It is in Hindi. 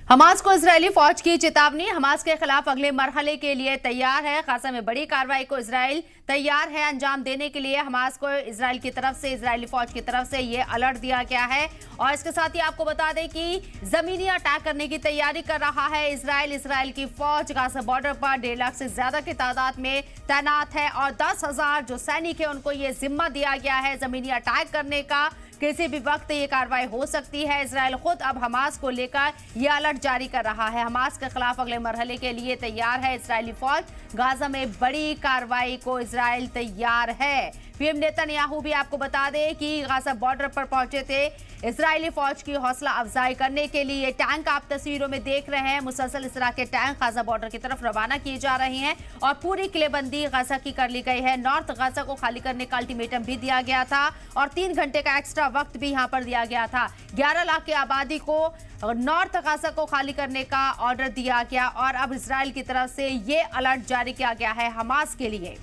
हमास को इजरायली फौज की चेतावनी। हमास के खिलाफ अगले मरहले के लिए तैयार है। गाजा में बड़ी कार्रवाई को इजराइल तैयार है अंजाम देने के लिए। हमास को इजराइल की तरफ से, इजरायली फौज की तरफ से ये अलर्ट दिया गया है। और इसके साथ ही आपको बता दें कि जमीनी अटैक करने की तैयारी कर रहा है इजराइल की फौज गाजा बॉर्डर पर 1.5 लाख से ज्यादा की तादाद में तैनात है और 10,000 जो सैनिक है उनको ये जिम्मा दिया गया है जमीनी अटैक करने का। किसी भी वक्त ये कार्रवाई हो सकती है। इजराइल खुद अब हमास को लेकर यह अलर्ट जारी कर रहा है। हमास के खिलाफ अगले मरहले के लिए तैयार है इजरायली फौज। गाजा में बड़ी कार्रवाई को इजराइल तैयार है। पीएम नेतन्याहू भी आपको बता दें कि गाजा बॉर्डर पर पहुंचे थे इजरायली फौज की हौसला अफजाई करने के लिए। टैंक आप तस्वीरों में देख रहे हैं, मुसलसल इस तरह के टैंक गाजा बॉर्डर की तरफ रवाना किए जा रहे हैं और पूरी किलेबंदी गाजा की कर ली गई है। नॉर्थ गाजा को खाली करने का अल्टीमेटम भी दिया गया था और 3 घंटे का एक्स्ट्रा वक्त भी यहां पर दिया गया था। 11 लाख की आबादी को नॉर्थ गाजा को खाली करने का ऑर्डर दिया गया और अब इजराइल की तरफ से ये अलर्ट जारी किया गया है हमास के लिए।